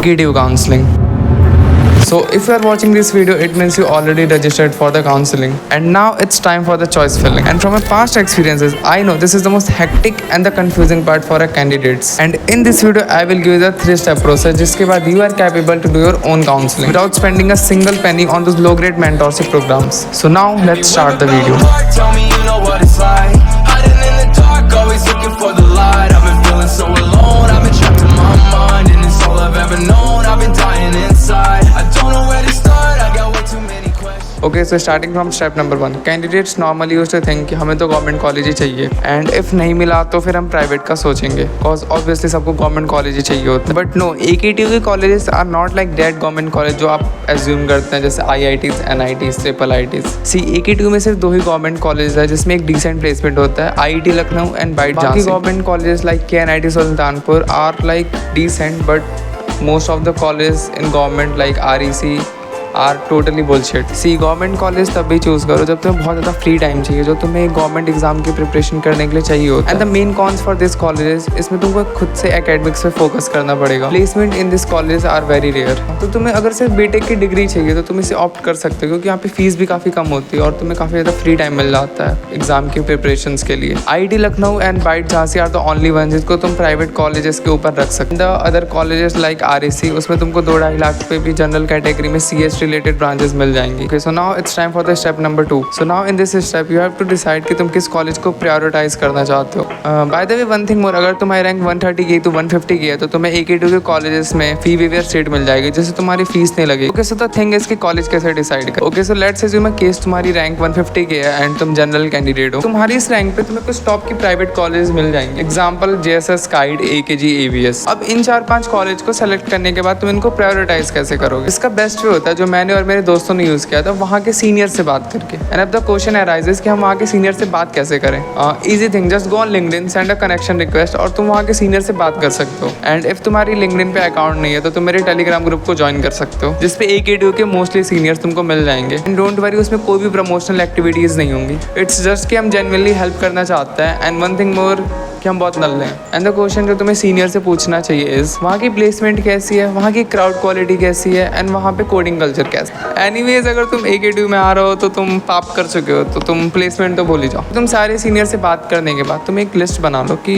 AKTU counseling. So if you are watching this video, it means you already registered for the counseling, and now it's time for the choice filling. And from my past experiences, I know this is the most hectic and the confusing part for our candidates. And in this video, I will give you the 3-step process जिसके बाद you are capable to do your own counseling without spending a single penny on those low-grade mentorship programs. So now let's start the video. Tell me you know what it's like. Hiding in the dark, always looking for the light. I've been feeling so alone, I've been trapped in my mind, and it's all I've ever known. I've been dying inside. I don't know where to start. I got way too many questions. Okay, so starting from step number 1, candidates normally used to think कि हमें तो government college ही चाहिए, and if नहीं मिला तो फिर हम प्राइवेट का सोचेंगे, बिकॉज ऑब्वियसली सबको गवर्नमेंट कॉलेज ही चाहिए होता है. बट नो, AKTU के colleges are not like that government college जो आप एज्यूम करते हैं, जैसे IITs, NITs, IIITs. सी AKTU में सिर्फ 2 ही गवर्नमेंट कॉलेज है जिसमें एक डिसेंट प्लेसमेंट होता है, IIT Lucknow and BIET Jhansi. Government college like KNIT Sultanpur are like decent, but most of the college in government like REC are totally bullshit. See government college तब भी choose करो जब तुम्हें बहुत ज़्यादा फ्री टाइम चाहिए, जो तुम्हें गवर्नमेंट एग्जाम की प्रिपरेशन करने के लिए चाहिए होता है. And the main cons for this colleges, इसमें तुमको खुद से एकेडमिक्स पे फोकस करना पड़ेगा. Placement in this college are very rare. तो तुम्हें अगर सिर्फ BTech की डिग्री चाहिए तो तुम इसे ऑप्ट कर सकते हो, क्योंकि यहाँ पे फीस भी काफ़ी कम होती है और तुम्हें काफ़ी ज़्यादा फ्री टाइम मिल जाता है एग्जाम की प्रिपरेशन के लिए. IIT Lucknow and BIET Jhansi are the only one जिसको तुम प्राइवेट कॉलेजेस के ऊपर रख सकते. The other colleges like REC, उसमें तुमको 2-2.5 लाख रुपये भी जनरल कैटेगरी में CS रिलेटेड ब्रांचेस मिल जाएंगी. Okay, so now it's time for the step number 2. So now in this step you have to decide कि तुम किस कॉलेज को प्रायोरिटाइज करना चाहते हो. By the way, one thing more, अगर तुम्हारी रैंक 130 की तो 150 की है तो तुम्हें AKTU के कॉलेजेस में फी वेवर सीट मिल जाएगी जिससे तुम्हारी फीस नहीं लगेगी. Okay, so the thing is कि कॉलेज कैसे डिसाइड कर. Okay, so let's assume case तुम्हारी रैंक 150 की है एंड तुम जनरल कैंडिडेट हो. तुम्हारी इस रैंक पे तुम्हें कुछ टॉप की प्राइवेट कॉलेज मिल जाएंगे. Example JSS, KIET, AKG, ABS. अब इन 4-5 कॉलेज को सेलेक्ट करने के बाद तुम इनको प्रायोरिटाइज कैसे करोगे. इसका बेस्ट वे होता है जो मैंने और मेरे दोस्तों ने यूज किया था, वहाँ के सीनियर से बात करके. एंड अब द क्वेश्चन अराइजेस कि हम वहाँ के सीनियर से बात कैसे करें. Easy thing, just go on LinkedIn, send a connection request और तुम वहाँ के सीनियर से बात कर सकते हो. एंड इफ तुम्हारी LinkedIn पे अकाउंट नहीं है तो तुम मेरे टेलीग्राम ग्रुप को ज्वाइन कर सकते हो जिसपे AKTU के मोस्टली सीनियर्स तुमको मिल जाएंगे. एंड डोंट वरी, उसमें कोई भी प्रमोशनल एक्टिविटीज नहीं होंगी. इट्स जस्ट कि हम जेन्युइनली हेल्प करना चाहते हैं. एंड वन थिंग मोर, कि हम बहुत नल्ले हैं. एंड द क्वेश्चन जो तुम्हें सीनियर से पूछना चाहिए इज वहाँ की प्लेसमेंट कैसी है, वहाँ की क्राउड क्वालिटी कैसी है, एंड वहाँ पे कोडिंग कल्चर कैसा है. एनीवेज, अगर तुम AKTU में आ रहे हो तो तुम पाप कर चुके हो, तो तुम प्लेसमेंट तो भूल ही जाओ. तुम सारे सीनियर से बात करने के बाद तुम एक लिस्ट बना लो कि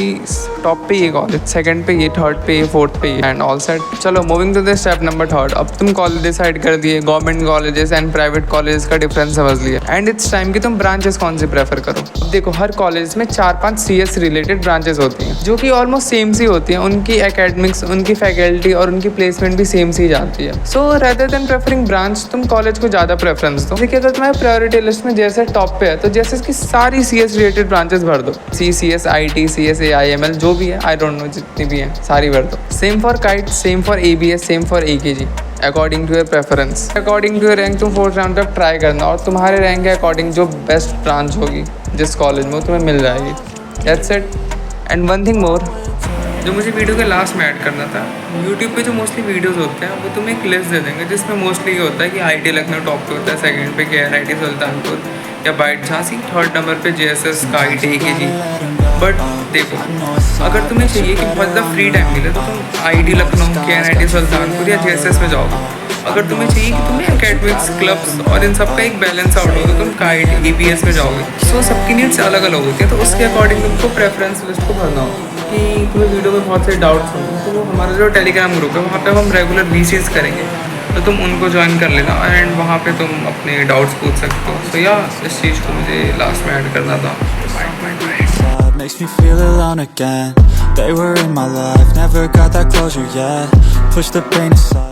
टॉप पे ये कॉलेज, सेकंड पे ये, थर्ड पे ये, फोर्थ पे ये, एंड ऑल सेट. चलो moving to the step number 3. अब तुम कॉलेज डिसाइड कर दिए, government colleges and private college का डिफरेंस समझ लिया, एंड इट्स टाइम कि तुम ब्रांचेस कौन से प्रेफर करो. अब देखो, हर कॉलेज में 4-5 CS रिलेटेड ब्रांचेस होती हैं जो कि ऑलमोस्ट सेम सी होती हैं. उनकी एकेडमिक्स, उनकी फैकल्टी और उनकी प्लेसमेंट भी सेम सी जाती है. सो रेदर देन प्रेफरिंग ब्रांच, तुम कॉलेज को ज़्यादा प्रेफरेंस दो. देखिए, अगर तुम्हारे प्रायोरिटी लिस्ट में जैसे टॉप पे है तो जैसे इसकी सारी CS रिलेटेड ब्रांचेस भर दो. CS, IT, CSA, IML जो भी है, आई डोंट नो, जितनी भी हैं सारी भर दो. Same for KIET, same for ABS, same for AKG. According to your preference, according to your rank तुम 4th राउंड तक ट्राई करना और तुम्हारे रैंक के अकॉर्डिंग जो बेस्ट ब्रांच होगी जिस कॉलेज में, वो तुम्हें मिल जाएगी. That's it. And one thing more जो मुझे वीडियो के लास्ट में ऐड करना था, यूट्यूब पे जो मोस्टली वीडियोस होते हैं वो तुम्हें एक लिस्ट दे देंगे जिसमें मोस्टली ये होता है कि IIT लखनऊ टॉप पे होता है, सेकंड पे KNIT सुल्तानपुर या बाइट झांसी, थर्ड नंबर पे JSS, KIET, AKG. बट देखो, अगर तुम्हें चाहिए कि बहुत ज़्यादा फ्री टाइम मिले तो तुम IIT लखनऊ, KNIT सुल्तानपुर या JSS में जाओगे. अगर तुम्हें चाहिए कि तुम्हें एकेडमिक्स, क्लब्स और इन सब का एक बैलेंस आउट हो तो तुम KIET, ABS में जाओगे. सो सबकी नीड्स अलग अलग होती है, तो उसके अकॉर्डिंग तुमको प्रेफरेंस लिस्ट को भरना होगा. कि तुम्हें वीडियो में बहुत से डाउट्स होंगे तो वो हमारा जो टेलीग्राम ग्रुप है वहाँ पे हम रेगुलर VCs करेंगे, तो तुम उनको ज्वाइन कर लेना एंड वहाँ पे तुम अपने डाउट्स पूछ सकते हो. तो या इस चीज़ को मुझे लास्ट में ऐड करना था. Makes me feel alone again. They were in my life, never got that closure yet. Push the pain aside.